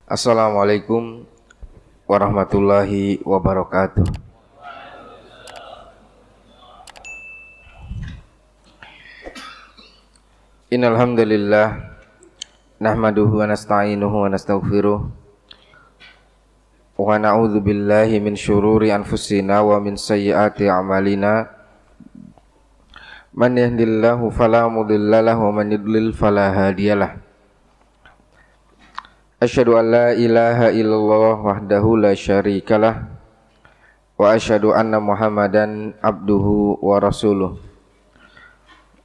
Assalamualaikum warahmatullahi wabarakatuh. Innal hamdalillah nahmaduhu wa nasta'inuhu wa nastaghfiruh wa na'udzu billahi min syururi anfusina wa min sayyiati a'malina. Man yahdihillahu fala mudilla lahu wa man yudlil fala hadiyalah. Asyhadu an la ilaha illallah wahdahu la syarikalah wa asyhadu anna Muhammadan abduhu wa rasuluh.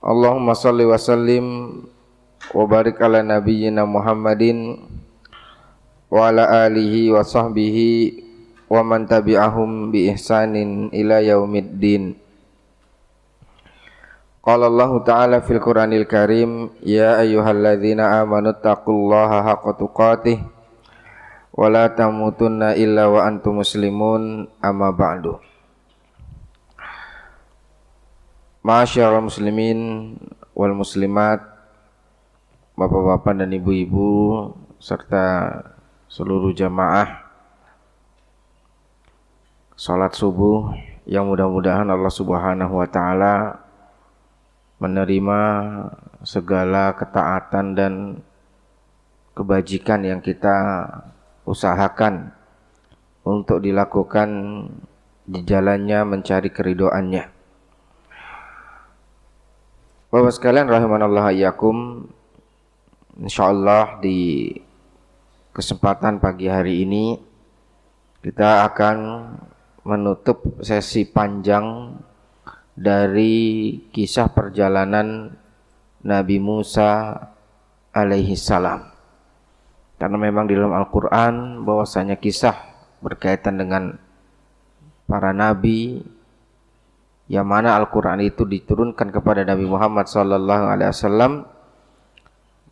Allahumma salli wa sallim wa barik ala nabiyyina Muhammadin wa ala alihi wa sahbihi wa man tabi'ahum bi ihsanin ila yaumiddin. Qala Allah Ta'ala fil Qur'anil Karim, ya ayyuhalladzina amanu taqullaha haqqa tuqatih wa la tamutunna illa wa antum muslimun, amma ba'du. Ma'asyiral muslimin wal muslimat, bapak-bapak dan ibu-ibu serta seluruh jamaah salat subuh yang mudah-mudahan Allah Subhanahu wa taala menerima segala ketaatan dan kebajikan yang kita usahakan untuk dilakukan di jalannya mencari keridhoannya. Bapak sekalian rahimanallah iyyakum, insyaallah di kesempatan pagi hari ini kita akan menutup sesi panjang dari kisah perjalanan Nabi Musa alaihi salam. Karena memang di dalam Al-Quran bahwasanya kisah berkaitan dengan para nabi, yang mana Al-Quran itu diturunkan kepada Nabi Muhammad SAW,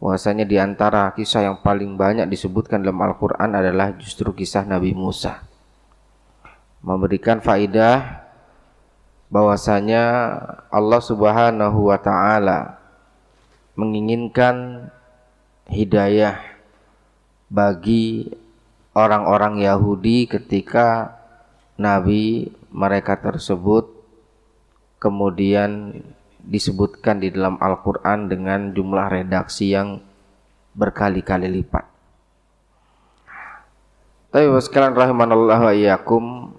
bahwasanya di antara kisah yang paling banyak disebutkan dalam Al-Quran adalah justru kisah Nabi Musa. Memberikan faidah bahwasanya Allah Subhanahu wa taala menginginkan hidayah bagi orang-orang Yahudi ketika nabi mereka tersebut kemudian disebutkan di dalam Al-Quran dengan jumlah redaksi yang berkali-kali lipat. Tapi sekalian rahimanallah wa iyyakum,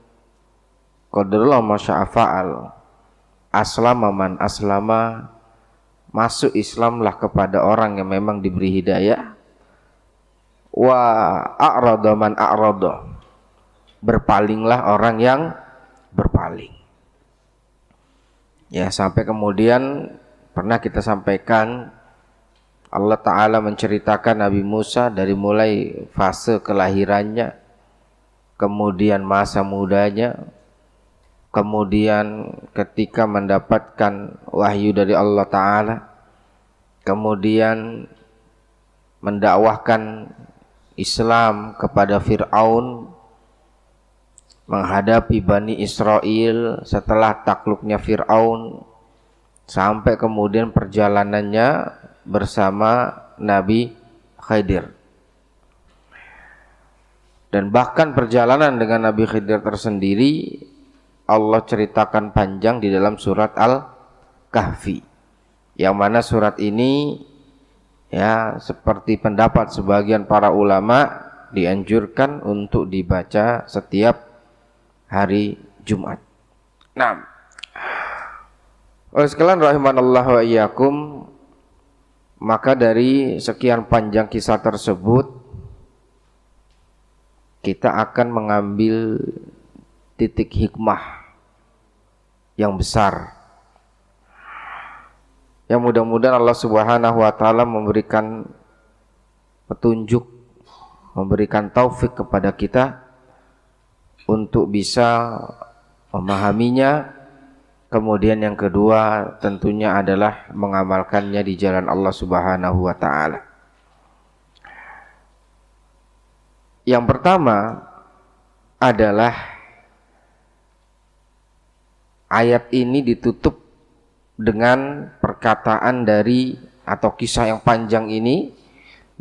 qadarullah masya'a fa'al. Aslama man aslama, masuk Islamlah kepada orang yang memang diberi hidayah. Wa a'rada man a'rada, berpalinglah orang yang berpaling. Ya, sampai kemudian pernah kita sampaikan Allah Ta'ala menceritakan Nabi Musa dari mulai fase kelahirannya, kemudian masa mudanya, kemudian ketika mendapatkan wahyu dari Allah Ta'ala, kemudian mendakwahkan Islam kepada Fir'aun, menghadapi Bani Israel setelah takluknya Fir'aun, sampai kemudian perjalanannya bersama Nabi Khidir. Dan bahkan perjalanan dengan Nabi Khidir tersendiri Allah ceritakan panjang di dalam surat Al-Kahfi, yang mana surat ini ya seperti pendapat sebagian para ulama dianjurkan untuk dibaca setiap hari Jumat. Nah, oleh sekalian rahimanallah wa iyyakum, maka dari sekian panjang kisah tersebut kita akan mengambil titik hikmah yang besar yang mudah-mudahan Allah Subhanahu wa taala memberikan petunjuk, memberikan taufik kepada kita untuk bisa memahaminya. Kemudian yang kedua tentunya adalah mengamalkannya di jalan Allah Subhanahu wa taala. Yang pertama adalah ayat ini ditutup dengan perkataan dari atau kisah yang panjang ini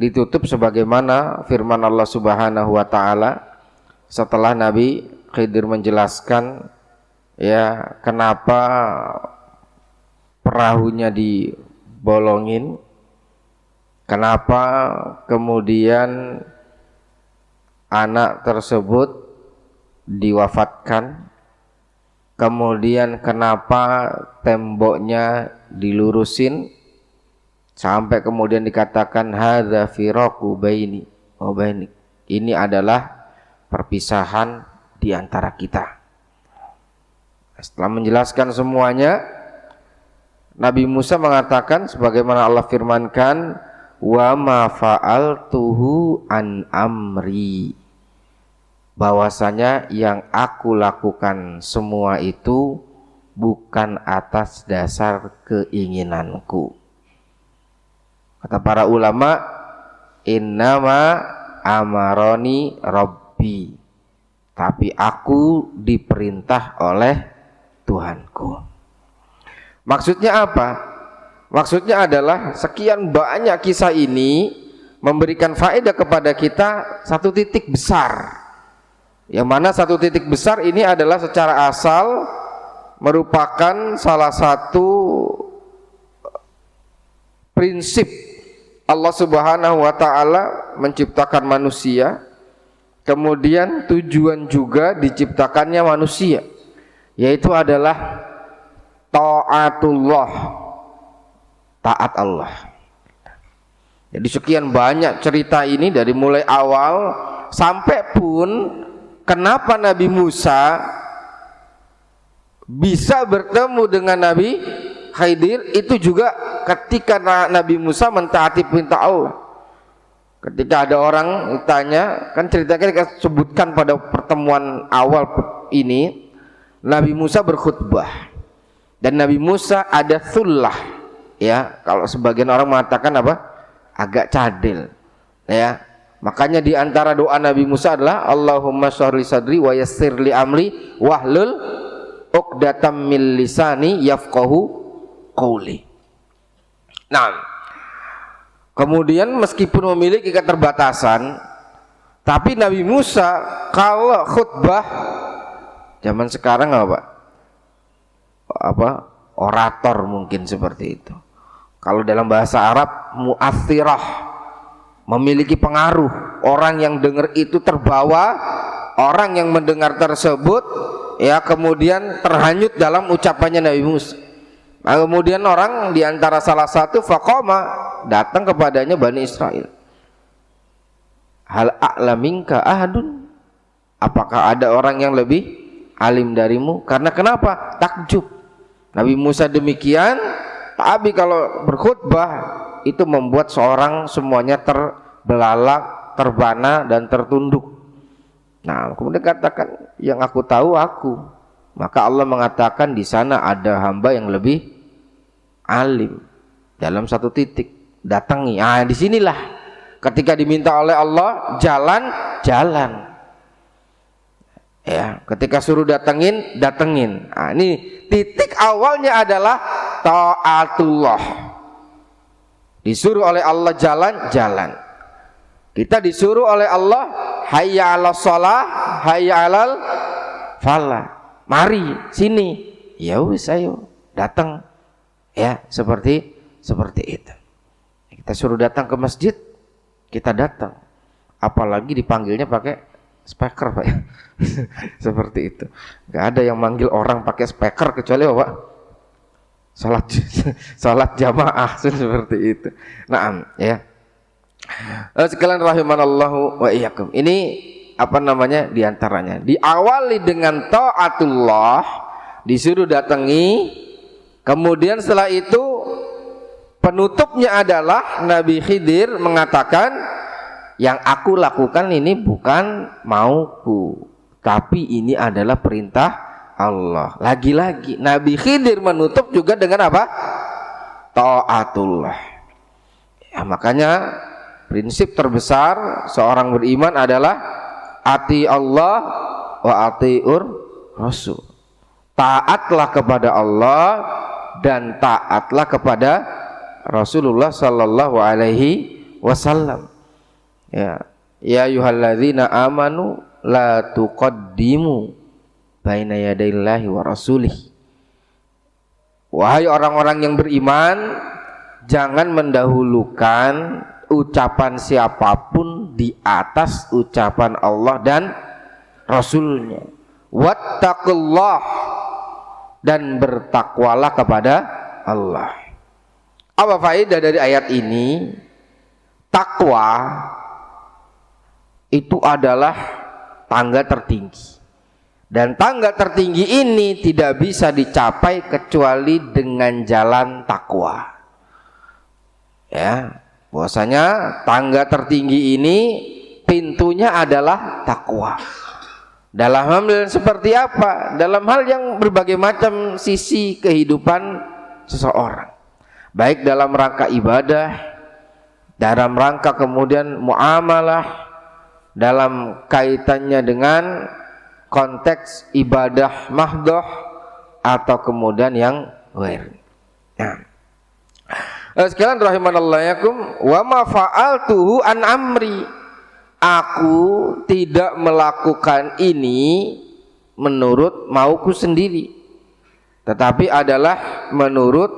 ditutup sebagaimana firman Allah Subhanahu wa taala setelah Nabi Khidir menjelaskan ya kenapa perahunya dibolongin, kenapa kemudian anak tersebut diwafatkan, kemudian kenapa temboknya dilurusin, sampai kemudian dikatakan hadza firaqu baini wa bainik, ini adalah perpisahan di antara kita. Setelah menjelaskan semuanya, Nabi Musa mengatakan sebagaimana Allah firmankan, wa ma fa'altuhu an amri, bahwasanya yang aku lakukan semua itu bukan atas dasar keinginanku. Kata para ulama, innama amaroni rabbi, tapi aku diperintah oleh Tuhanku. Maksudnya apa? Maksudnya adalah sekian banyak kisah ini memberikan faedah kepada kita satu titik besar, yang mana satu titik besar ini adalah secara asal merupakan salah satu prinsip Allah Subhanahu wa taala menciptakan manusia, kemudian tujuan juga diciptakannya manusia, yaitu adalah taatullah, taat Allah. Jadi sekian banyak cerita ini dari mulai awal sampai pun kenapa Nabi Musa bisa bertemu dengan Nabi Khidir itu juga ketika Nabi Musa mentaati perintah Allah. Ketika ada orang ditanya, kan ceritanya kita sebutkan pada pertemuan awal ini, Nabi Musa berkhutbah dan Nabi Musa ada thullah, ya kalau sebagian orang mengatakan apa, agak cadel, ya. Makanya di antara doa Nabi Musa adalah Allahumma shrah li sadri wa yassir li amri wahlul 'uqdatam min lisani yafqahu qawli. Nah, kemudian meskipun memiliki keterbatasan, tapi Nabi Musa kalau khutbah zaman sekarang apa orator mungkin seperti itu. Kalau dalam bahasa Arab mu'athirah, memiliki pengaruh, orang yang dengar itu terbawa, orang yang mendengar tersebut ya kemudian terhanyut dalam ucapannya Nabi Musa. Nah, kemudian orang diantara salah satu faqama, datang kepadanya Bani Israel, hal a'laminka ahadun, apakah ada orang yang lebih alim darimu? Karena kenapa? Takjub. Nabi Musa demikian, tapi kalau berkhutbah itu membuat seorang semuanya terbelalak, terbana dan tertunduk. Nah, kemudian katakan yang aku tahu aku. Maka Allah mengatakan di sana ada hamba yang lebih alim dalam satu titik, datangi. Ah, disinilah ketika diminta oleh Allah jalan. Ya, ketika suruh datengin. Ah, ini titik awalnya adalah taatullah. Disuruh oleh Allah jalan. Kita disuruh oleh Allah hayya 'alas shalah, hayya 'alal falah. Mari sini. Ya wis ayo datang. Ya, seperti itu. Kita suruh datang ke masjid, kita datang. Apalagi dipanggilnya pakai speaker, Pak. Seperti itu. Enggak ada yang manggil orang pakai speaker kecuali Bapak salat jamaah seperti itu. Naam, ya. Sekalian rahimanallahu wa iyyakum. Ini apa namanya diantaranya diawali dengan taatullah, disuruh datangi, kemudian setelah itu penutupnya adalah Nabi Khidir mengatakan yang aku lakukan ini bukan mauku, tapi ini adalah perintah Allah. Lagi-lagi Nabi Khidir menutup juga dengan apa? Taatullah. Ya, makanya prinsip terbesar seorang beriman adalah ati Allah wa atiur Rasul. Taatlah kepada Allah dan taatlah kepada Rasulullah sallallahu alaihi wasallam. Ya, ya ayyuhalladzina amanu la tuqaddimu baina yadayillahi wa rasulih. Wahai orang-orang yang beriman, jangan mendahulukan ucapan siapapun di atas ucapan Allah dan Rasulnya. Wattaqullah, dan bertakwalah kepada Allah. Apa faedah dari ayat ini? Takwa itu adalah tangga tertinggi, dan tangga tertinggi ini tidak bisa dicapai kecuali dengan jalan takwa. Ya, bahwasanya tangga tertinggi ini pintunya adalah takwa. Dalam hal seperti apa? Dalam hal yang berbagai macam sisi kehidupan seseorang, baik dalam rangka ibadah, dalam rangka kemudian muamalah, dalam kaitannya dengan konteks ibadah mahdoh atau kemudian yang ghair. Nah, sekalian rahimanallahu wa ma fa'altuhu an amri. Aku tidak melakukan ini menurut mauku sendiri, tetapi adalah menurut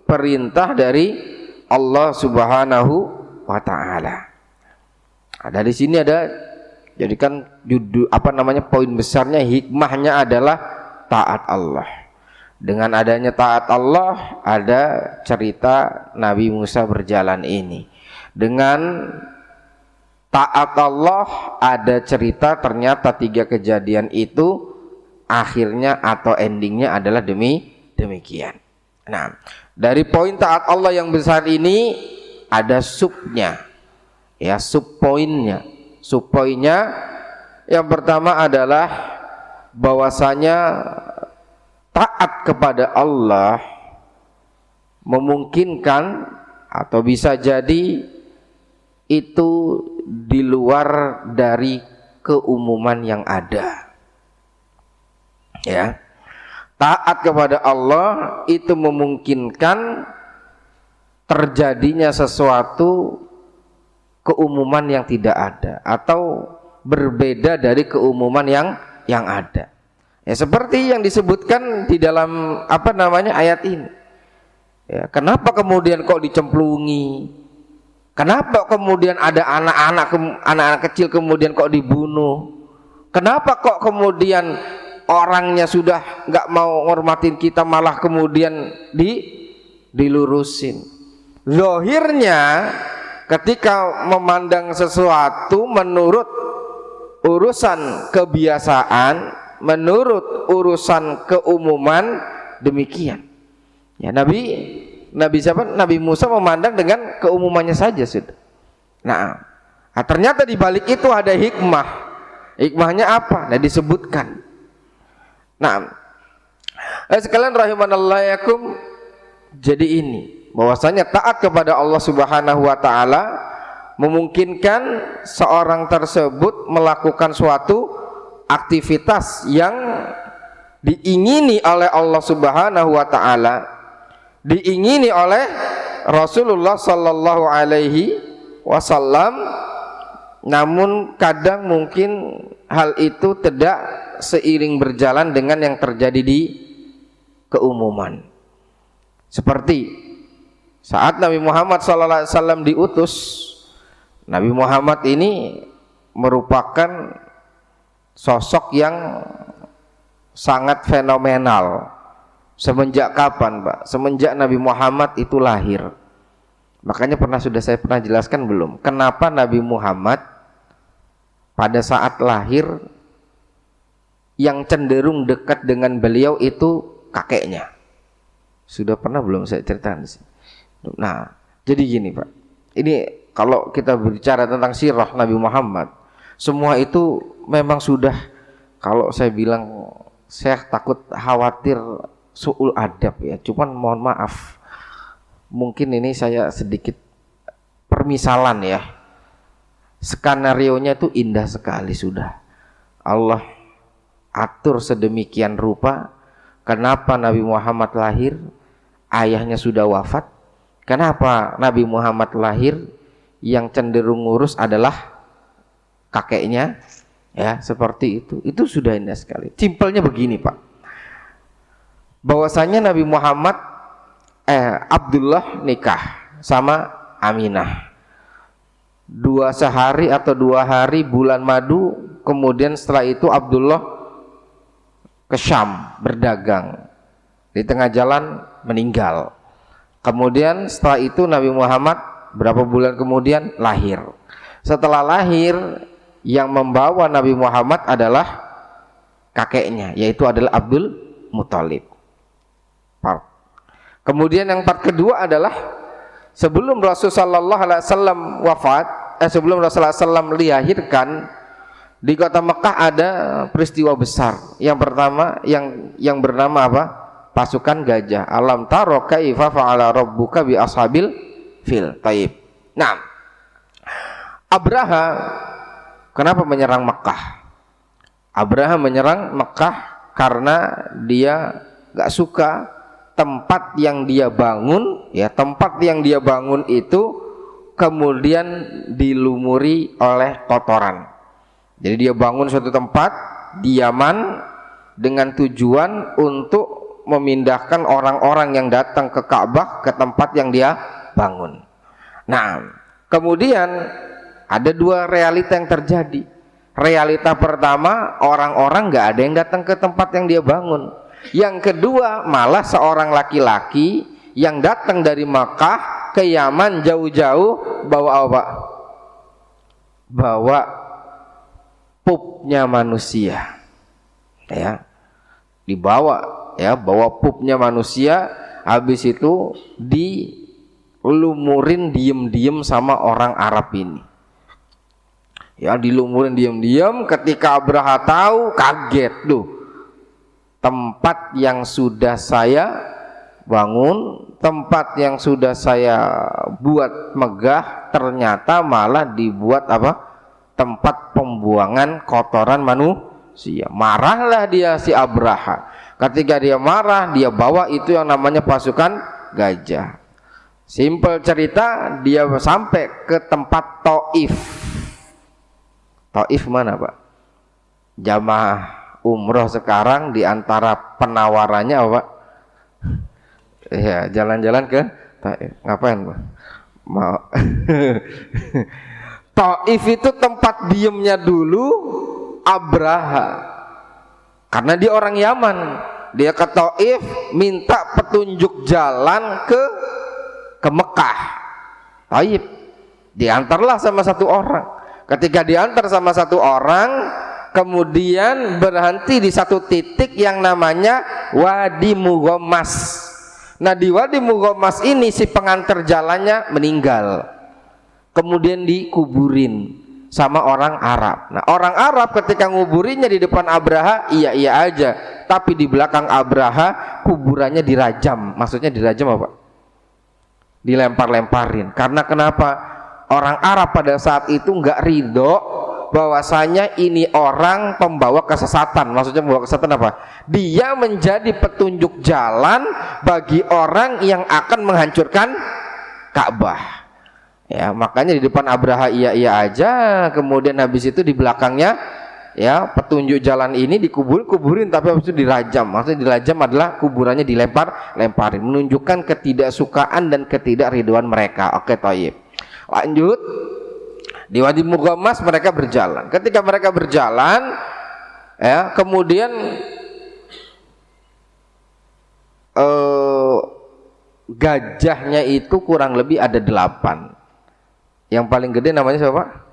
perintah dari Allah Subhanahu wa taala. Nah, dari sini ada, jadikan judul poin besarnya, hikmahnya adalah taat Allah. Dengan adanya taat Allah, ada cerita Nabi Musa berjalan ini. Dengan taat Allah ada cerita ternyata 3 kejadian itu akhirnya atau endingnya adalah demikian. Nah, dari poin taat Allah yang besar ini ada subnya, ya, subpoinnya. Subpoinnya yang pertama adalah bahwasanya taat kepada Allah memungkinkan atau bisa jadi itu di luar dari keumuman yang ada. Ya, taat kepada Allah itu memungkinkan terjadinya sesuatu keumuman yang tidak ada atau berbeda dari keumuman yang ada. Ya, seperti yang disebutkan di dalam ayat ini. Ya, kenapa kemudian kok dicemplungi? Kenapa kemudian ada anak-anak kecil kemudian kok dibunuh? Kenapa kok kemudian orangnya sudah nggak mau ngormatin kita malah kemudian dilurusin? Zahirnya ketika memandang sesuatu menurut urusan kebiasaan, menurut urusan keumuman, demikian. Ya, Nabi Musa memandang dengan keumumannya saja sudah. Nah, ternyata di balik itu ada hikmah. Hikmahnya apa? Nah, disebutkan. Nah, sekalian rahimanallahu, jadi ini bahwasanya taat kepada Allah Subhanahu wa taala memungkinkan seorang tersebut melakukan suatu aktivitas yang diingini oleh Allah Subhanahu wa taala, diingini oleh Rasulullah sallallahu alaihi wasallam, namun kadang mungkin hal itu tidak seiring berjalan dengan yang terjadi di keumuman. Seperti saat Nabi Muhammad sallallahu alaihi wasallam diutus, Nabi Muhammad ini merupakan sosok yang sangat fenomenal. Semenjak kapan, Pak? Semenjak Nabi Muhammad itu lahir. Makanya saya pernah jelaskan belum? Kenapa Nabi Muhammad pada saat lahir yang cenderung dekat dengan beliau itu kakeknya. Sudah pernah belum saya ceritakan di sini? Nah, jadi gini, Pak. Ini kalau kita berbicara tentang sirah Nabi Muhammad, semua itu memang sudah, kalau saya bilang, saya takut khawatir su'ul adab ya, cuman mohon maaf, mungkin ini saya sedikit permisalan ya. Skenarionya itu indah sekali sudah. Allah atur sedemikian rupa. Kenapa Nabi Muhammad lahir, ayahnya sudah wafat? Kenapa Nabi Muhammad lahir, yang cenderung ngurus adalah kakeknya, ya seperti itu sudah indah sekali. Simpelnya begini Pak, bahwasanya Nabi Muhammad Abdullah nikah sama Aminah 2 hari atau 2 hari bulan madu, kemudian setelah itu Abdullah ke Syam berdagang, di tengah jalan meninggal. Kemudian setelah itu Nabi Muhammad berapa bulan kemudian lahir. Setelah lahir, yang membawa Nabi Muhammad adalah kakeknya, yaitu adalah Abdul Muthalib. Kemudian yang part kedua adalah sebelum Rasulullah SAW wafat, sebelum Rasulullah SAW dilahirkan, di kota Mekah ada peristiwa besar. Yang pertama yang bernama apa? Pasukan gajah. Alam taro kaifa fa'ala rabbuka bi ashabil fil. Taib. Nah, Abraha kenapa menyerang Mekah? Abraha menyerang Mekah karena dia gak suka tempat yang dia bangun, ya tempat yang dia bangun itu kemudian dilumuri oleh kotoran. Jadi dia bangun suatu tempat di Yaman dengan tujuan untuk memindahkan orang-orang yang datang ke Ka'bah ke tempat yang dia bangun. Nah, kemudian ada 2 realita yang terjadi. Realita pertama, orang-orang nggak ada yang datang ke tempat yang dia bangun. Yang kedua, malah seorang laki-laki yang datang dari Makkah ke Yaman jauh-jauh bawa apa? Bawa pupnya manusia, ya, dibawa, ya, bawa pupnya manusia. Habis itu dilumurin diem-diem sama orang Arab ini. Ya, dilumurin diam-diam. Ketika Abraha tahu, kaget, tuh tempat yang sudah saya bangun, tempat yang sudah saya buat megah, ternyata malah dibuat apa? Tempat pembuangan kotoran manusia. Marahlah dia si Abraha. Ketika dia marah, dia bawa itu yang namanya pasukan gajah. Simpel cerita, dia sampai ke tempat Taif. Taif mana Pak? Jamaah umroh sekarang di antara penawarannya apa Pak? Ya, jalan-jalan ke Taif. Ngapain Pak? Mau Taif itu tempat diemnya dulu Abraha. Karena dia orang Yaman. Dia ke Taif minta petunjuk jalan ke Mekah. Taif. Diantarlah sama satu orang. Ketika diantar sama satu orang, kemudian berhenti di satu titik yang namanya Wadi Mughammas. Nah, di Wadi Mughammas ini si pengantar jalannya meninggal, kemudian dikuburin sama orang Arab. Nah, orang Arab ketika nguburinnya di depan Abraha, iya aja, tapi di belakang Abraha kuburannya dirajam. Maksudnya dirajam apa? Dilempar-lemparin. Karena kenapa? Orang Arab pada saat itu nggak ridho bahwasanya ini orang pembawa kesesatan. Maksudnya membawa kesesatan apa? Dia menjadi petunjuk jalan bagi orang yang akan menghancurkan Ka'bah. Ya, makanya di depan Abraha iya aja, kemudian habis itu di belakangnya, ya, petunjuk jalan ini kuburin, tapi habis itu dirajam. Maksudnya dirajam adalah kuburannya dilempar-lemparin, menunjukkan ketidaksukaan dan ketidakridhoan mereka. Oke, thayyib. Lanjut, di Wadi Mughammas mereka berjalan. Ketika mereka berjalan, ya, kemudian gajahnya itu kurang lebih ada 8. Yang paling gede namanya siapa?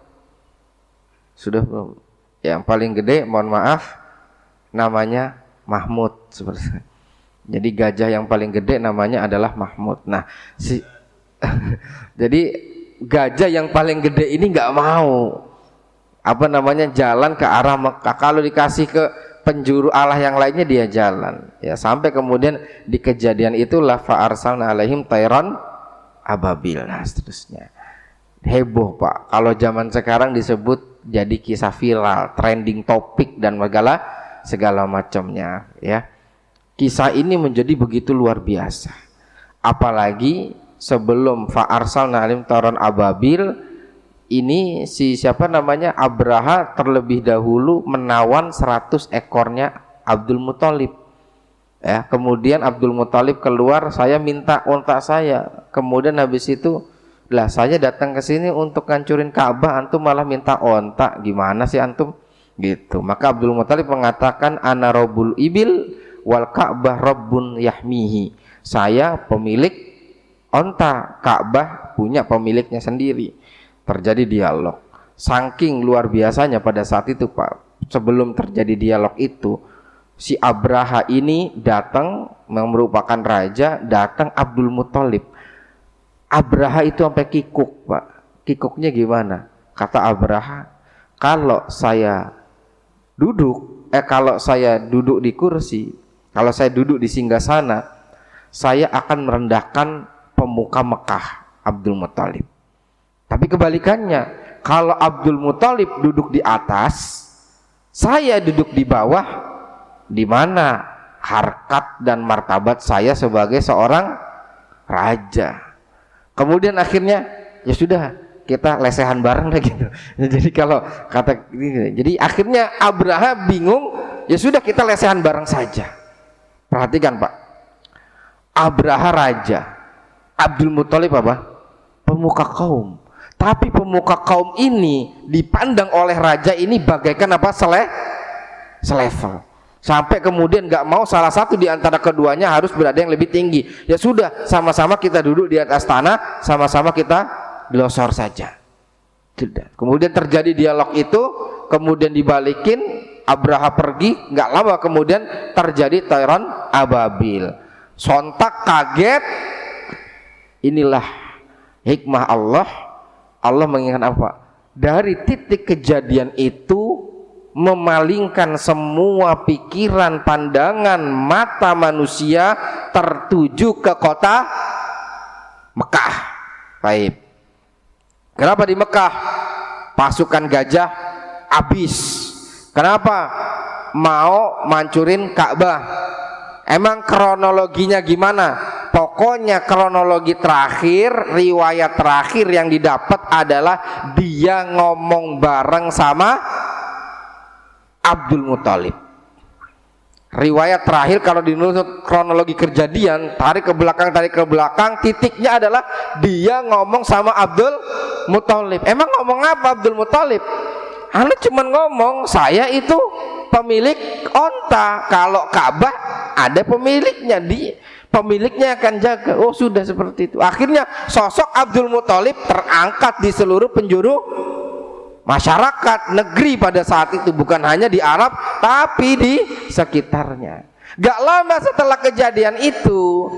Sudah belum? Yang paling gede, mohon maaf, namanya Mahmud. Seperti jadi gajah yang paling gede namanya adalah Mahmud. Nah, jadi gajah yang paling gede ini nggak mau jalan ke arah Mekah. Kalau dikasih ke penjuru Allah yang lainnya dia jalan, ya, sampai kemudian di kejadian itulah fa arsalna alaihim tayran ababil. Nah, seterusnya heboh Pak. Kalau zaman sekarang disebut jadi kisah viral, trending topik dan segala macamnya, ya. Kisah ini menjadi begitu luar biasa, apalagi sebelum fa arsalna alaihim tayran ababil ini si siapa namanya Abraha terlebih dahulu menawan 100 ekornya Abdul Muthalib. Ya, kemudian Abdul Muthalib keluar, saya minta unta saya. Kemudian habis itu, lah saya datang ke sini untuk ngancurin Ka'bah, antum malah minta unta. Gimana sih antum? Gitu. Maka Abdul Muthalib mengatakan ana rabbul ibil wal Ka'bah rabbun yahmihi. Saya pemilik unta, Ka'bah punya pemiliknya sendiri. Terjadi dialog. Saking luar biasanya pada saat itu, Pak. Sebelum terjadi dialog itu, si Abraha ini datang, yang merupakan raja, datang Abdul Muthalib. Abraha itu sampai kikuk, Pak. Kikuknya gimana? Kata Abraha, kalau saya duduk di kursi, kalau saya duduk di singgasana, saya akan merendahkan pemuka Mekah, Abdul Muthalib. Tapi kebalikannya, kalau Abdul Muthalib duduk di atas, saya duduk di bawah, di mana harkat dan martabat saya sebagai seorang raja. Kemudian akhirnya ya sudah, kita lesehan bareng lah gitu. Jadi kalau kata ini, jadi akhirnya Abraha bingung, ya sudah kita lesehan bareng saja. Perhatikan Pak, Abraha raja, Abdul Muthalib apa? Pemuka kaum. Tapi pemuka kaum ini dipandang oleh raja ini bagaikan apa? Selevel. Sampai kemudian nggak mau salah satu di antara keduanya harus berada yang lebih tinggi. Ya sudah, sama-sama kita duduk di atas tanah, sama-sama kita dilosor saja. Tidak. Kemudian terjadi dialog itu, kemudian dibalikin, Abraha pergi, nggak lama kemudian terjadi Tayran Ababil. Sontak kaget. Inilah hikmah Allah. Allah mengingatkan apa? Dari titik kejadian itu memalingkan semua pikiran, pandangan, mata manusia tertuju ke kota Mekah. Baik. Kenapa di Mekah? Pasukan gajah habis. Kenapa? Mau mancurin Ka'bah. Emang kronologinya gimana? Pokoknya kronologi terakhir, riwayat terakhir yang didapat adalah dia ngomong bareng sama Abdul Muthalib. Riwayat terakhir kalau dinurut kronologi kejadian, tarik ke belakang, titiknya adalah dia ngomong sama Abdul Muthalib. Emang ngomong apa Abdul Muthalib? Anda cuma ngomong, saya itu pemilik onta, kalau Ka'bah ada pemiliknya, pemiliknya akan jaga. Oh sudah seperti itu. Akhirnya sosok Abdul Muthalib terangkat di seluruh penjuru masyarakat negeri pada saat itu, bukan hanya di Arab tapi di sekitarnya. Gak lama setelah kejadian itu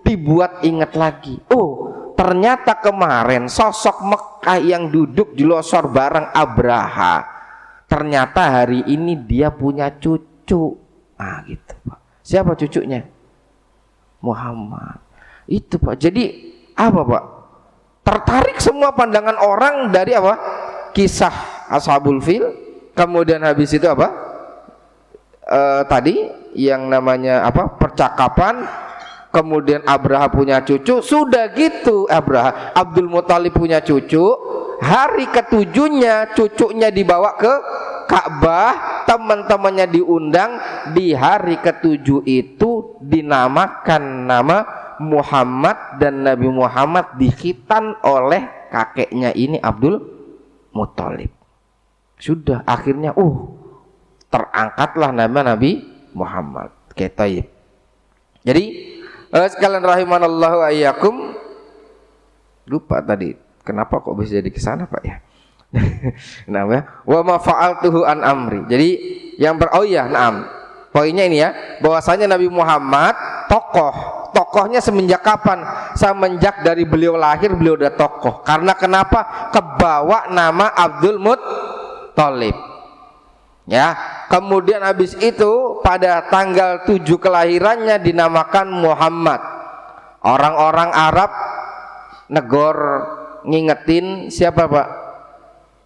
dibuat ingat lagi, oh ternyata kemarin sosok Mekah yang duduk di losor bareng Abraha, ternyata hari ini dia punya cucu. Ah gitu Pak. Siapa cucunya? Muhammad. Itu Pak. Jadi apa Pak? Tertarik semua pandangan orang dari apa? Kisah Ashabul Fil, kemudian habis itu apa? Tadi yang namanya apa? Percakapan, kemudian Abraha punya cucu, sudah gitu Abdul Muthalib punya cucu, hari ketujuhnya cucunya dibawa ke Ka'bah, teman-temannya diundang, di hari ketujuh itu dinamakan nama Muhammad dan Nabi Muhammad dikhitan oleh kakeknya ini Abdul Muthalib. Sudah akhirnya terangkatlah nama Nabi Muhammad. Taib. Jadi sekalian rahimanallahu ayyakum, lupa tadi kenapa kok bisa jadi kesana Pak ya. Namanya wa ma fa'altuhu an amri. Jadi yang poinnya ini ya, bahwasanya Nabi Muhammad tokohnya semenjak kapan? Semenjak dari beliau lahir beliau udah tokoh. Karena kenapa? Kebawa nama Abdul Muthalib. Ya, kemudian habis itu pada tanggal 7 kelahirannya dinamakan Muhammad. Orang-orang Arab negor ngingetin siapa Pak?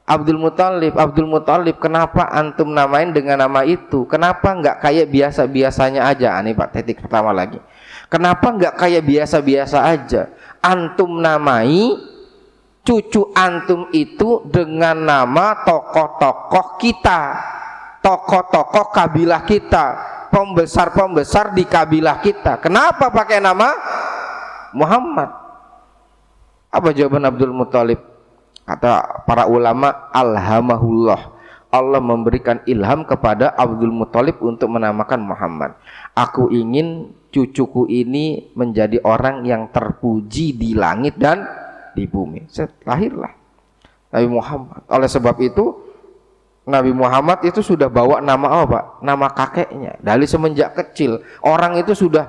Abdul Muthalib. Abdul Muthalib, kenapa antum namain dengan nama itu? Kenapa nggak kayak biasa-biasanya aja? Ini Pak, titik pertama lagi. Kenapa nggak kayak biasa-biasa aja? Antum namai cucu antum itu dengan nama tokoh-tokoh kita, tokoh-tokoh kabilah kita, pembesar-pembesar di kabilah kita. Kenapa pakai nama Muhammad? Apa jawaban Abdul Muthalib? Kata para ulama, alhamahullah, Allah memberikan ilham kepada Abdul Muthalib untuk menamakan Muhammad. Aku ingin cucuku ini menjadi orang yang terpuji di langit dan di bumi. Lahirlah Nabi Muhammad. Oleh sebab itu Nabi Muhammad itu sudah bawa nama apa? Nama kakeknya. Dari semenjak kecil orang itu sudah,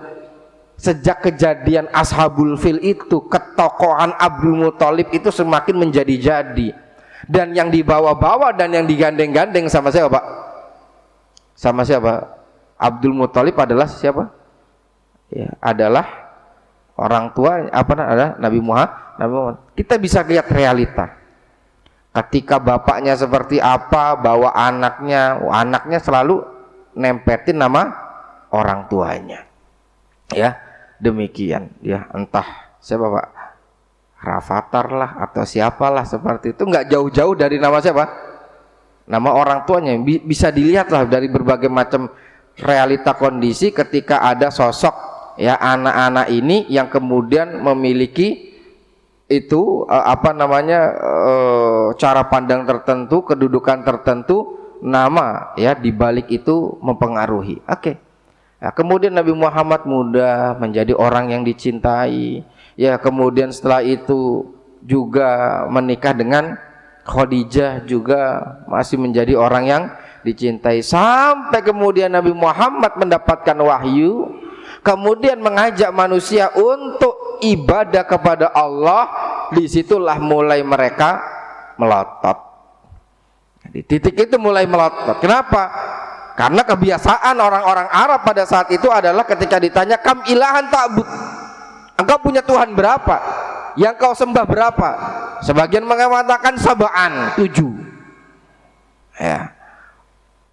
sejak kejadian Ashabul Fil itu, ketokohan Abdul Muthalib itu semakin menjadi-jadi. Dan yang dibawa-bawa dan yang digandeng-gandeng sama siapa, Pak? Sama siapa? Abdul Muthalib adalah siapa? Ya, adalah orang tua ada Nabi Muhammad. Kita bisa lihat realita. Ketika bapaknya seperti apa, bawa anaknya selalu nempetin nama orang tuanya. Ya, demikian. Ya, entah siapa, Pak? Rafathar lah atau siapalah seperti itu, nggak jauh-jauh dari nama siapa? Nama orang tuanya. Bisa dilihatlah dari berbagai macam realita kondisi ketika ada sosok ya anak-anak ini yang kemudian memiliki itu cara pandang tertentu, kedudukan tertentu, nama ya di balik itu mempengaruhi. Oke. Ya, kemudian Nabi Muhammad muda menjadi orang yang dicintai. Ya, kemudian setelah itu juga menikah dengan Khadijah, juga masih menjadi orang yang dicintai, sampai kemudian Nabi Muhammad mendapatkan wahyu, kemudian mengajak manusia untuk ibadah kepada Allah. Disitulah mulai mereka melotot. Di titik itu mulai melotot. Kenapa? Karena kebiasaan orang-orang Arab pada saat itu adalah ketika ditanya kam ilahan ta'bud, engkau punya Tuhan berapa? Yang kau sembah berapa? Sebagian mengatakan sab'an, 7. Ya.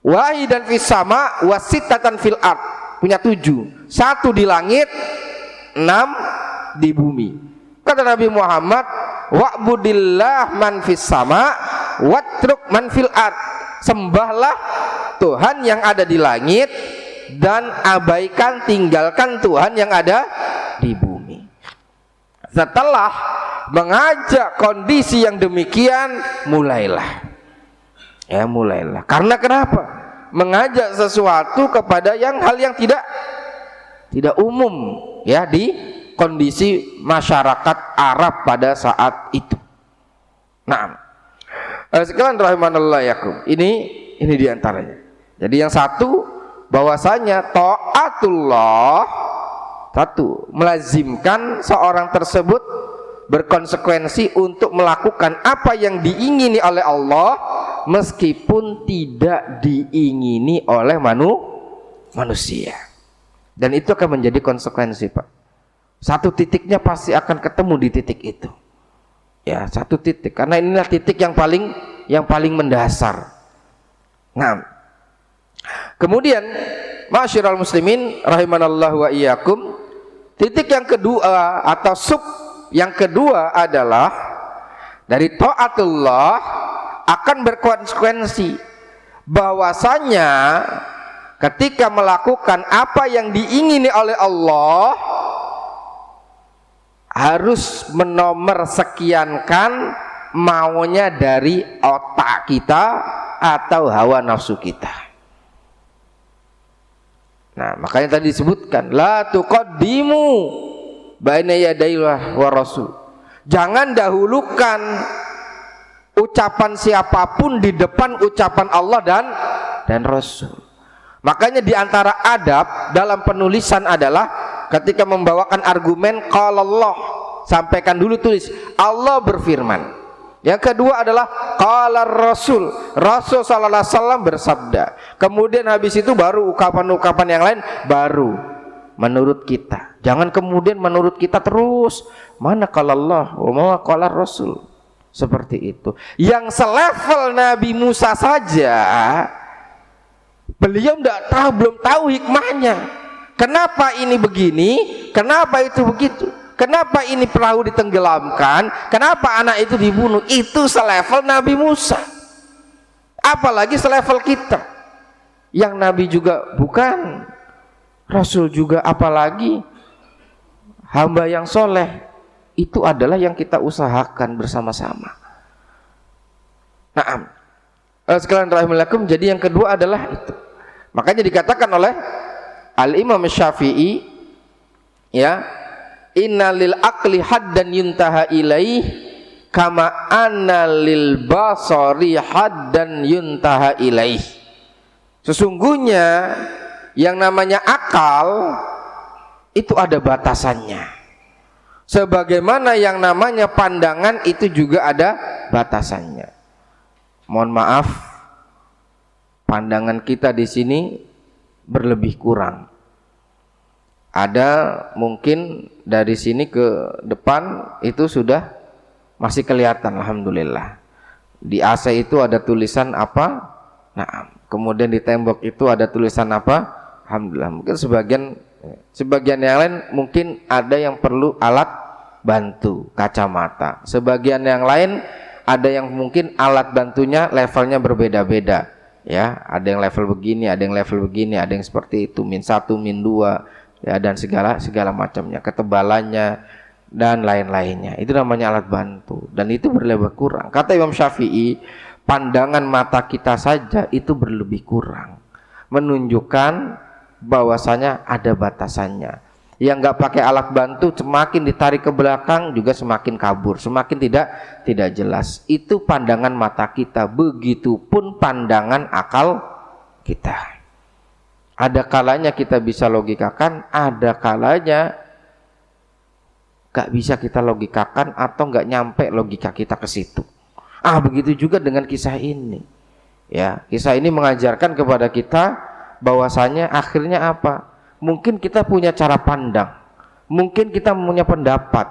Wahidan fis sama wasittatan fil ard, punya 7. 1 di langit, 6 di bumi. Kata Nabi Muhammad, wa'budillah man fis sama watruk man fil ard. Sembahlah Tuhan yang ada di langit dan abaikan, tinggalkan Tuhan yang ada di bumi. Setelah mengajak kondisi yang demikian, mulailah. Karena kenapa? Mengajak sesuatu kepada hal yang tidak umum ya di kondisi masyarakat Arab pada saat itu. Nah, sekalian rahimanallah yakum. Ini diantaranya. Jadi yang satu, bahwasanya taatullah, satu, melazimkan seorang tersebut berkonsekuensi untuk melakukan apa yang diingini oleh Allah meskipun tidak diingini oleh manusia. Dan itu akan menjadi konsekuensi, Pak. Satu titiknya pasti akan ketemu di titik itu. Ya, satu titik, karena inilah titik yang paling mendasar. Nah, kemudian ma'asyiral muslimin rahimanallahu wa iyyakum, titik yang kedua atau sub yang kedua adalah dari taatullah akan berkonsekuensi bahwasanya ketika melakukan apa yang diingini oleh Allah harus menomersekiankan maunya dari otak kita atau hawa nafsu kita. Nah, makanya tadi disebutkan la tuqaddimu baina yadayillah wa rasul. Jangan dahulukan ucapan siapapun di depan ucapan Allah dan Rasul. Makanya di antara adab dalam penulisan adalah ketika membawakan argumen qala Allah, sampaikan dulu, tulis Allah berfirman. Yang kedua adalah qala Rasul, Rasul sallallahu alaihi wasallam bersabda. Kemudian habis itu baru ungkapan-ungkapan yang lain baru menurut kita. Jangan kemudian menurut kita terus. Mana qala Allah wa ma qala Rasul. Seperti itu. Yang selevel Nabi Musa saja beliau belum tahu hikmahnya. Kenapa ini begini? Kenapa itu begitu? Kenapa ini perahu ditenggelamkan? Kenapa anak itu dibunuh? Itu selevel Nabi Musa, apalagi selevel kita yang Nabi juga bukan, Rasul juga, apalagi hamba yang soleh. Itu adalah yang kita usahakan bersama-sama. Nah, sekalian rahimakumullah, jadi yang kedua adalah itu. Makanya dikatakan oleh Al-Imam Syafi'i, ya, inna lil aqli haddan yuntaha ilaih kama anna lil basari haddan yuntaha ilaih. Sesungguhnya yang namanya akal itu ada batasannya, sebagaimana yang namanya pandangan itu juga ada batasannya. Mohon maaf, pandangan kita di sini berlebih kurang. Ada mungkin dari sini ke depan itu sudah masih kelihatan, alhamdulillah. Di AC itu ada tulisan apa? Nah, kemudian di tembok itu ada tulisan apa? Alhamdulillah. Mungkin sebagian yang lain mungkin ada yang perlu alat bantu, kacamata. Sebagian yang lain ada yang mungkin alat bantunya levelnya berbeda-beda, ya. Ada yang level begini, ada yang level begini, ada yang seperti itu, -1, -2, ya, dan segala macamnya, ketebalannya dan lain-lainnya. Itu namanya alat bantu, dan itu berlebih kurang. Kata Imam Syafi'i, pandangan mata kita saja itu berlebih kurang, menunjukkan bahwasanya ada batasannya. Yang nggak pakai alat bantu semakin ditarik ke belakang juga semakin kabur, semakin tidak jelas. Itu pandangan mata kita, begitupun pandangan akal kita. Ada kalanya kita bisa logikakan, ada kalanya gak bisa kita logikakan atau gak nyampe logika kita ke situ. Begitu juga dengan kisah ini. Ya, kisah ini mengajarkan kepada kita bahwasanya akhirnya apa? Mungkin kita punya cara pandang, mungkin kita punya pendapat,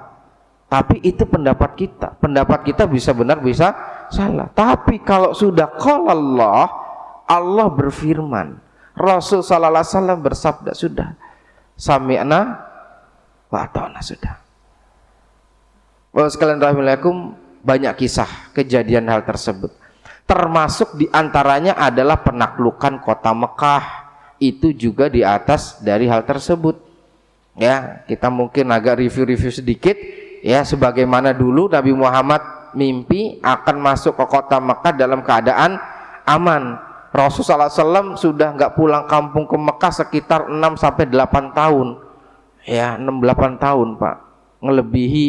tapi itu pendapat kita. Pendapat kita bisa benar, bisa salah. Tapi kalau sudah qala Allah berfirman, Rasul sallallahu alaihi wasallam bersabda, sudah sami'na wa ata'na, sudah. Sekalian rahimakumullah, banyak kisah kejadian hal tersebut. Termasuk diantaranya adalah penaklukan kota Mekah. Itu juga di atas dari hal tersebut. Ya, kita mungkin agak review sedikit, ya, sebagaimana dulu Nabi Muhammad mimpi akan masuk ke kota Mekah dalam keadaan aman. Rasulullah SAW sudah nggak pulang kampung ke Mekah sekitar 6-8 tahun, ya, 6-8 tahun Pak, ngelebihi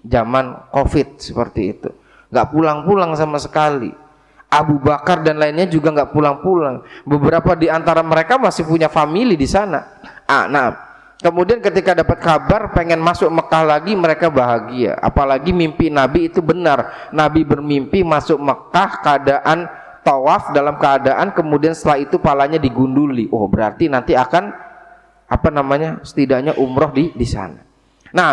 zaman Covid seperti itu, nggak pulang-pulang sama sekali. Abu Bakar dan lainnya juga nggak pulang-pulang. Beberapa di antara mereka masih punya famili di sana. Nah, kemudian ketika dapat kabar pengen masuk Mekah lagi, mereka bahagia. Apalagi mimpi Nabi itu benar. Nabi bermimpi masuk Mekah keadaan tawaf dalam keadaan, kemudian setelah itu palanya digunduli. Oh, berarti nanti akan setidaknya umroh di sana. Nah,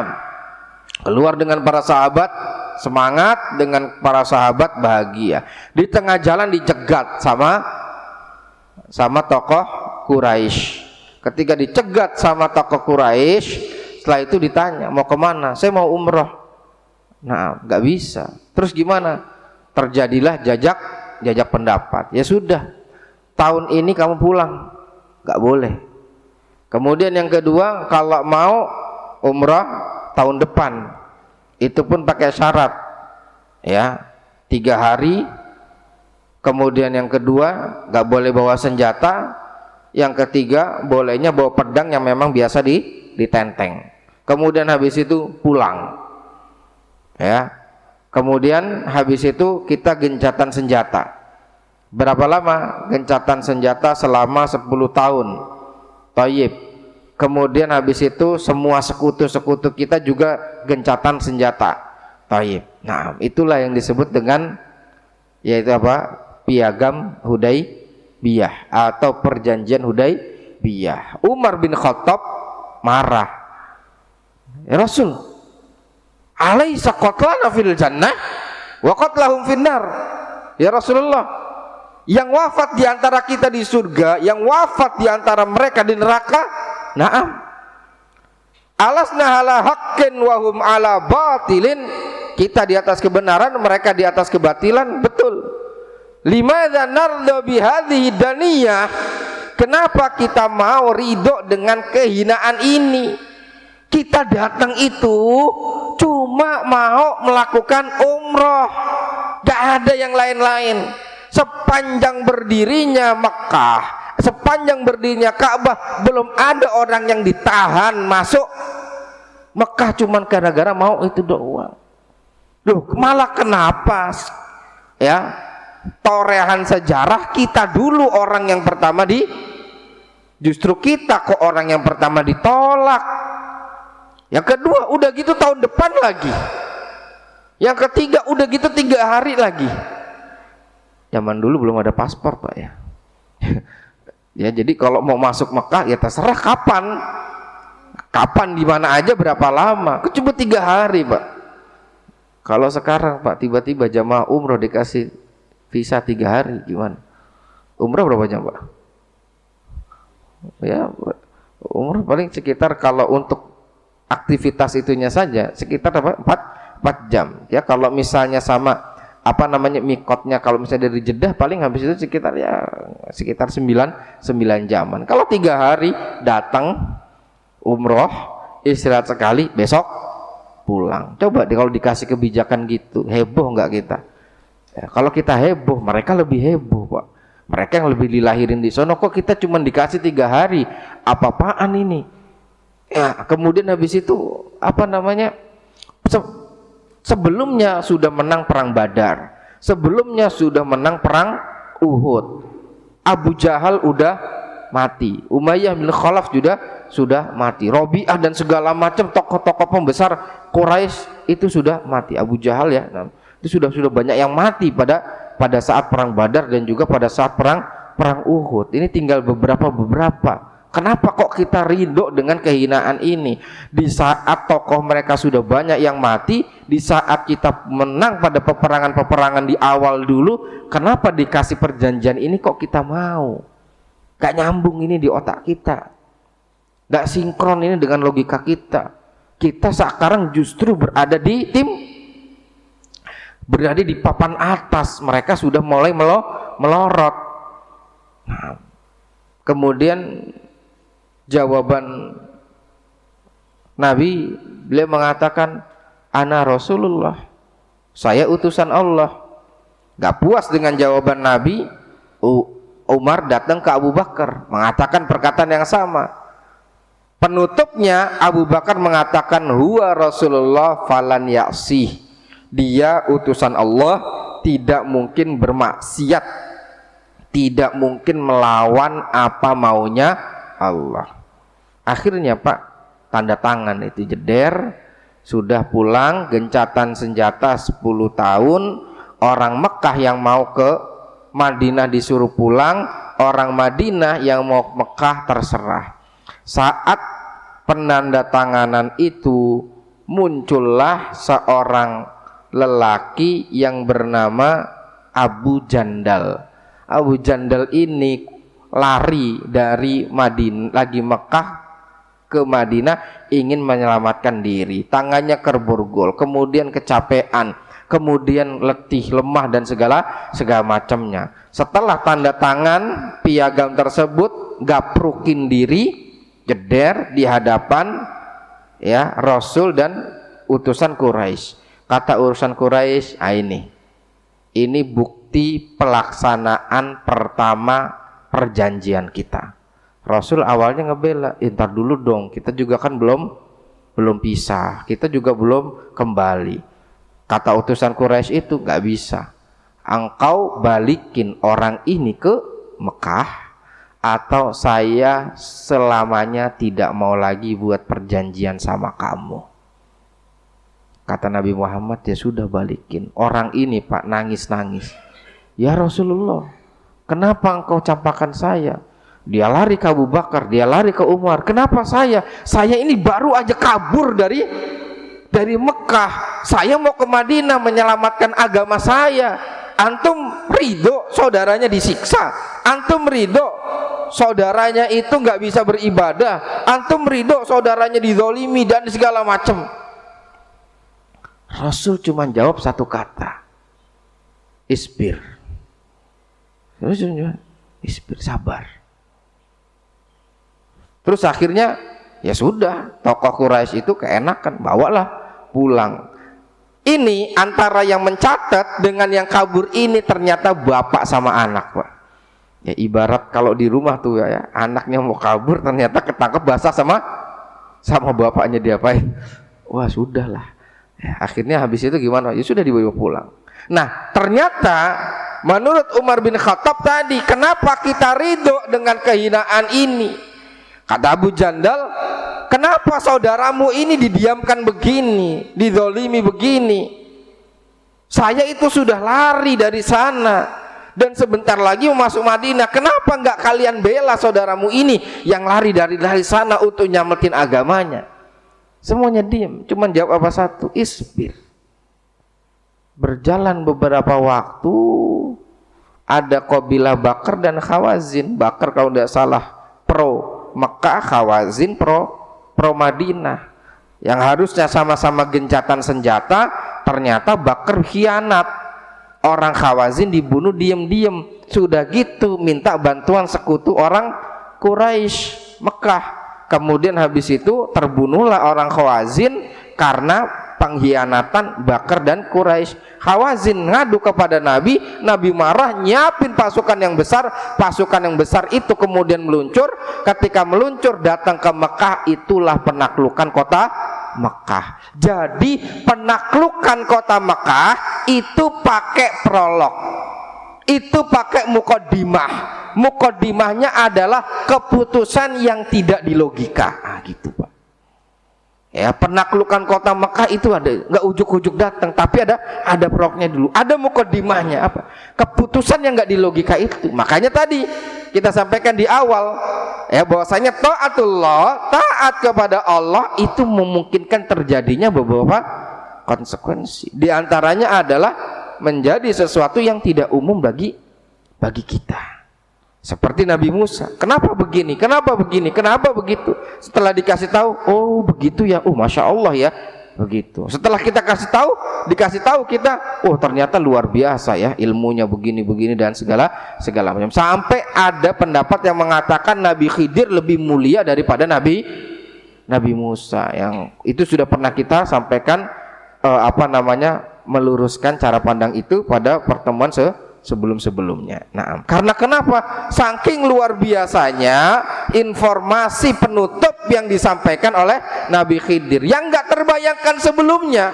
keluar dengan para sahabat, semangat, dengan para sahabat bahagia. Di tengah jalan dicegat sama tokoh Quraisy. Ketika dicegat sama tokoh Quraisy, setelah itu ditanya, mau kemana? Saya mau umroh. Nah, nggak bisa. Terus gimana? Terjadilah jajak pendapat. Ya sudah, tahun ini kamu pulang, nggak boleh. Kemudian yang kedua, kalau mau umrah tahun depan, itu pun pakai syarat, ya, 3 hari. Kemudian yang kedua, nggak boleh bawa senjata. Yang ketiga, bolehnya bawa pedang yang memang biasa ditenteng. Kemudian habis itu pulang, ya. Kemudian habis itu kita gencatan senjata. Berapa lama? Gencatan senjata selama 10 tahun. Thayyib. Kemudian habis itu semua sekutu-sekutu kita juga gencatan senjata. Thayyib. Nah, itulah yang disebut dengan, yaitu apa? Piagam Hudaybiyah atau perjanjian Hudaybiyah. Umar bin Khattab marah. Ya Rasul, alaisa qatlana fil jannah wa qatlahum finnar. Ya Rasulullah, yang wafat di antara kita di surga, yang wafat di antara mereka di neraka. Naam. Alasna ala haqqin wa hum ala batilin. Kita di atas kebenaran, mereka di atas kebatilan. Betul. Limadza narda bihadhihi daniyah? Kenapa kita mau ridho dengan kehinaan ini? Kita datang itu cuma mau melakukan umroh, gak ada yang lain-lain. Sepanjang berdirinya Mekah, sepanjang berdirinya Ka'bah, belum ada orang yang ditahan masuk Mekah cuma gara-gara mau itu doang. Loh, malah kenapa ya torehan sejarah kita dulu orang yang pertama justru kita kok orang yang pertama ditolak. Yang kedua udah gitu tahun depan lagi. Yang ketiga udah gitu 3 hari lagi. Zaman dulu belum ada paspor Pak ya. Ya jadi kalau mau masuk Mekah ya terserah kapan. Kapan di mana aja berapa lama. Cuma 3 hari Pak. Kalau sekarang Pak tiba-tiba jamaah umroh dikasih visa 3 hari gimana? Umroh berapa jam Pak? Ya umroh paling sekitar kalau untuk aktivitas itunya saja sekitar 4 jam ya. Kalau misalnya sama mikotnya, kalau misalnya dari Jeddah paling habis itu sekitar 9 jaman. Kalau 3 hari datang umroh, istirahat sekali, besok pulang. Coba deh kalau dikasih kebijakan gitu, heboh nggak kita ya? Kalau kita heboh, mereka lebih heboh Pak. Mereka yang lebih dilahirin di sono, kok kita cuma dikasih 3 hari, apa-apaan ini ya. Kemudian habis itu sebelumnya sudah menang perang Badar, sebelumnya sudah menang perang Uhud. Abu Jahal udah mati, Umayyah bin Khalaf sudah mati, Robi'ah dan segala macam tokoh-tokoh pembesar Quraisy itu sudah mati. Abu Jahal ya, itu sudah banyak yang mati pada saat perang Badar dan juga pada saat perang Uhud. Ini tinggal beberapa. Kenapa kok kita ridho dengan kehinaan ini? Di saat tokoh mereka sudah banyak yang mati, di saat kita menang pada peperangan-peperangan di awal dulu, kenapa dikasih perjanjian ini kok kita mau? Gak nyambung ini di otak kita, gak sinkron ini dengan logika kita. Kita sekarang justru berada di papan atas, mereka sudah mulai melorot. Nah, kemudian jawaban Nabi, beliau mengatakan ana Rasulullah, saya utusan Allah. Gak puas dengan jawaban Nabi, Umar datang ke Abu Bakar mengatakan perkataan yang sama. Penutupnya Abu Bakar mengatakan huwa Rasulullah falan ya'sih, dia utusan Allah, tidak mungkin bermaksiat, tidak mungkin melawan apa maunya Allah. Akhirnya Pak, tanda tangan itu jeder, sudah pulang, gencatan senjata 10 tahun. Orang Mekah yang mau ke Madinah disuruh pulang, orang Madinah yang mau Mekah terserah. Saat penandatanganan itu muncullah seorang lelaki yang bernama Abu Jandal. Abu Jandal ini lari dari Mekah ke Madinah ingin menyelamatkan diri, tangannya kerborgol, kemudian kecapean, kemudian letih, lemah dan segala macamnya. Setelah tanda tangan piagam tersebut, gaprukin diri, jeder di hadapan ya Rasul dan utusan Quraisy. Kata urusan Quraisy, ini bukti pelaksanaan pertama perjanjian kita. Rasul awalnya ngebela, ntar dulu dong, kita juga kan belum pisah, kita juga belum kembali. Kata utusan Quraisy itu gak bisa, engkau balikin orang ini ke Mekah atau saya selamanya tidak mau lagi buat perjanjian sama kamu. Kata Nabi Muhammad, ya sudah balikin. Orang ini Pak nangis-nangis, ya Rasulullah, kenapa engkau campakkan saya? Dia lari ke Abu Bakar, dia lari ke Umar. Kenapa saya? Saya ini baru aja kabur dari Mekah. Saya mau ke Madinah menyelamatkan agama saya. Antum ridho saudaranya disiksa? Antum ridho saudaranya itu nggak bisa beribadah, antum ridho saudaranya dizolimi dan segala macam. Rasul cuma jawab satu kata, isbir. Isbir, sabar. Terus akhirnya ya sudah, tokoh Quraisy itu keenakan, bawalah pulang. Ini antara yang mencatat dengan yang kabur ini ternyata bapak sama anak, Pak. Ya ibarat kalau di rumah tuh ya, anaknya mau kabur ternyata ketangkep basah sama bapaknya, diapain? Wah sudahlah. Ya, akhirnya habis itu gimana? Ya sudah dibawa pulang. Nah ternyata menurut Umar bin Khattab tadi, kenapa kita ridho dengan kehinaan ini? Kata Abu Jandal, kenapa saudaramu ini didiamkan begini, dizolimi begini? Saya itu sudah lari dari sana dan sebentar lagi mau masuk Madinah. Kenapa enggak kalian bela saudaramu ini yang lari dari sana untuk nyamatin agamanya? Semuanya diam, cuman jawab apa satu, isbir. Berjalan beberapa waktu, ada kabilah Bakar dan Khawazin. Bakar kalau tidak salah pro Mekah, Khawazin pro Madinah, yang harusnya sama-sama gencatan senjata. Ternyata Bakar khianat, orang Khawazin dibunuh diam-diam. Sudah gitu minta bantuan sekutu orang Quraisy Mekah. Kemudian habis itu terbunuhlah orang Khawazin karena pengkhianatan Bakar dan Quraisy. Khawazin ngadu kepada Nabi, Nabi marah, nyiapin pasukan yang besar. Pasukan yang besar itu kemudian meluncur. Ketika meluncur datang ke Mekah, itulah penaklukan kota Mekah. Jadi penaklukan kota Mekah itu pakai prolog, itu pakai mukodimah. Mukodimahnya adalah keputusan yang tidak dilogika. Gitu Pak. Ya, penaklukan kota Mekah itu ada, nggak ujuk-ujuk datang, tapi ada prolognya dulu, ada mukodimahnya. Apa? Keputusan yang nggak dilogika itu. Makanya tadi kita sampaikan di awal, ya, bahwasanya taatullah, taat kepada Allah itu memungkinkan terjadinya beberapa konsekuensi. Di antaranya adalah menjadi sesuatu yang tidak umum bagi kita. Seperti Nabi Musa, kenapa begini, kenapa begini, kenapa begitu? Setelah dikasih tahu, oh begitu ya, oh masya Allah ya, begitu. Setelah kita dikasih tahu kita, oh ternyata luar biasa ya, ilmunya begini dan segala macam. Sampai ada pendapat yang mengatakan Nabi Khidir lebih mulia daripada Nabi Musa. Yang itu sudah pernah kita sampaikan, meluruskan cara pandang itu pada pertemuan sebelum-sebelumnya. Nah, karena kenapa? Saking luar biasanya informasi penutup yang disampaikan oleh Nabi Khidir yang nggak terbayangkan sebelumnya.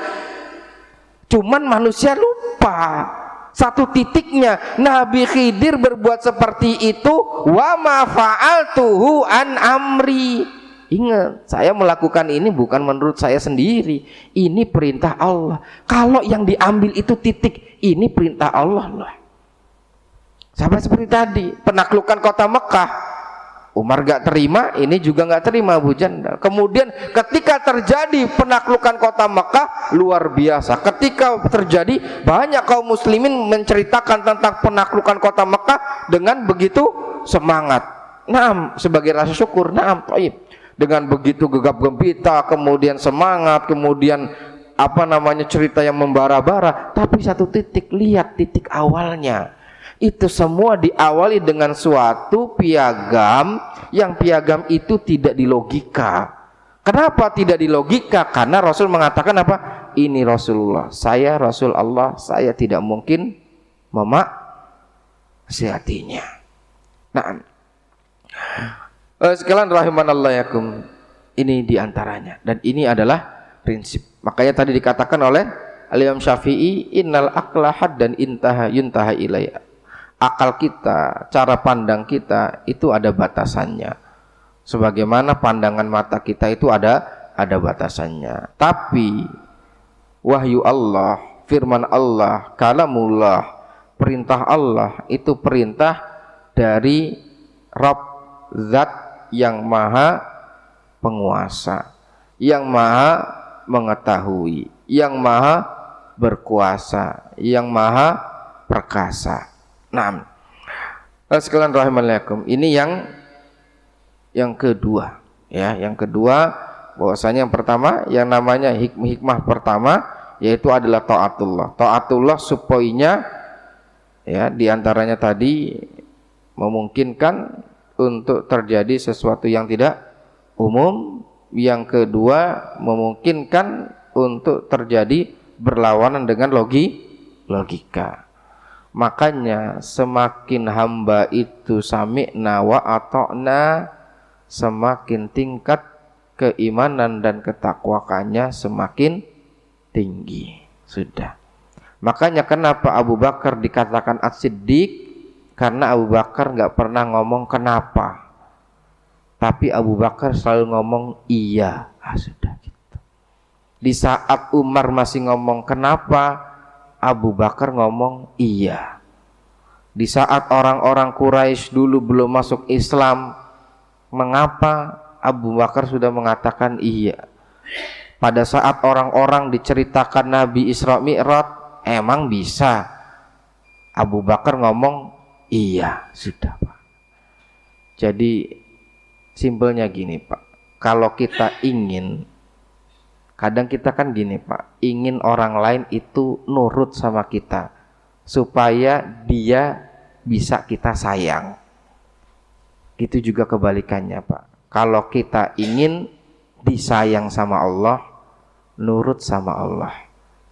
Cuman manusia lupa satu titiknya, Nabi Khidir berbuat seperti itu, wa ma fa'altuhu an amri. Ingat, saya melakukan ini bukan menurut saya sendiri, ini perintah Allah. Kalau yang diambil itu titik, ini perintah Allah loh. Sama seperti tadi penaklukan kota Mekah, Umar gak terima, ini juga gak terima Abu Jandal. Kemudian ketika terjadi penaklukan kota Mekah, luar biasa. Ketika terjadi, banyak kaum muslimin menceritakan tentang penaklukan kota Mekah dengan begitu semangat. Naam, sebagai rasa syukur. Naam, taib. Dengan begitu gegap gempita, kemudian semangat, kemudian cerita yang membara-bara. Tapi satu titik, lihat titik awalnya. Itu semua diawali dengan suatu piagam, yang piagam itu tidak dilogika. Kenapa tidak dilogika? Karena Rasul mengatakan apa? Ini Rasulullah, saya Rasul Allah, saya tidak mungkin memaksiatinya. Nah, sekalian rahimanallah yakum, ini diantaranya, dan ini adalah prinsip. Makanya tadi dikatakan oleh Al-Imam Syafi'i, innal aqla haddan yuntaha ilaiha. Akal kita, cara pandang kita itu ada batasannya. Sebagaimana pandangan mata kita itu ada batasannya. Tapi wahyu Allah, firman Allah, kalamullah, perintah Allah itu perintah dari Rabb, Zat yang maha penguasa, yang maha mengetahui, yang maha berkuasa, yang maha perkasa. Nah, sekalian rahimallakum, ini yang Yang kedua, ya, yang kedua bahwasanya yang pertama yang namanya hikmah pertama yaitu adalah taatullah. Taatullah supaya ya diantaranya tadi memungkinkan untuk terjadi sesuatu yang tidak umum. Yang kedua memungkinkan untuk terjadi berlawanan dengan logika. Makanya semakin hamba itu sami'na wa ata'na, semakin tingkat keimanan dan ketakwaannya semakin tinggi. Sudah. Makanya kenapa Abu Bakar dikatakan As-Siddiq? Karena Abu Bakar nggak pernah ngomong kenapa, tapi Abu Bakar selalu ngomong iya. Sudah gitu. Di saat Umar masih ngomong kenapa, Abu Bakar ngomong iya. Di saat orang-orang Quraisy dulu belum masuk Islam, mengapa, Abu Bakar sudah mengatakan iya. Pada saat orang-orang diceritakan Nabi Isra Mi'raj, emang bisa, Abu Bakar ngomong iya. Sudah Pak. Jadi simpelnya gini Pak, kalau kita ingin, kadang kita kan gini Pak, ingin orang lain itu nurut sama kita supaya dia bisa kita sayang. Gitu juga kebalikannya Pak. Kalau kita ingin disayang sama Allah, nurut sama Allah.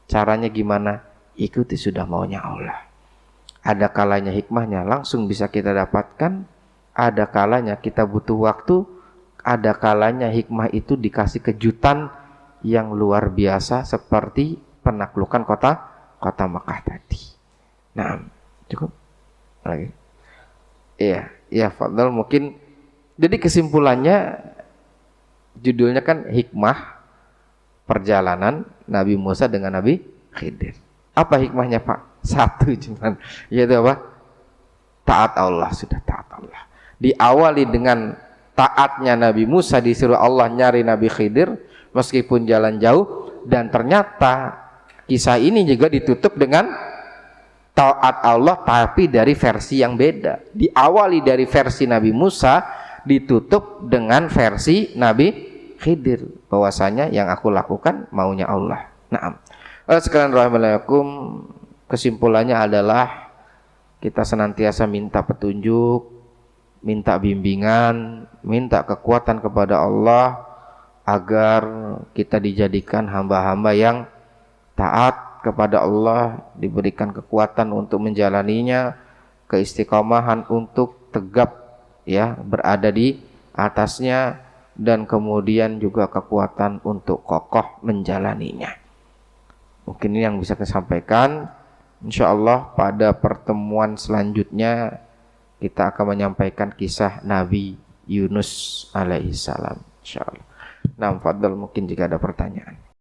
Caranya gimana? Ikuti sudah maunya Allah. Ada kalanya hikmahnya langsung bisa kita dapatkan, ada kalanya kita butuh waktu, ada kalanya hikmah itu dikasih kejutan yang luar biasa seperti penaklukan kota Makkah tadi. Nah, cukup lagi. Iya, Fadl mungkin. Jadi kesimpulannya judulnya kan hikmah perjalanan Nabi Musa dengan Nabi Khidir. Apa hikmahnya Pak? Satu cuman, yaitu apa? Taat Allah. Sudah taat Allah. Diawali dengan taatnya Nabi Musa, disuruh Allah nyari Nabi Khidir meskipun jalan jauh, dan ternyata kisah ini juga ditutup dengan taat Allah tapi dari versi yang beda. Diawali dari versi Nabi Musa, ditutup dengan versi Nabi Khidir, bahwasanya yang aku lakukan maunya Allah. Naam. Sekalian rahimahullah, kesimpulannya adalah kita senantiasa minta petunjuk, minta bimbingan, minta kekuatan kepada Allah agar kita dijadikan hamba-hamba yang taat kepada Allah, diberikan kekuatan untuk menjalaninya, keistiqomahan untuk tegap ya berada di atasnya, dan kemudian juga kekuatan untuk kokoh menjalaninya. Mungkin ini yang bisa saya sampaikan. InsyaAllah pada pertemuan selanjutnya kita akan menyampaikan kisah Nabi Yunus alaihissalam. InsyaAllah. Nah, Fadl, mungkin jika ada pertanyaan.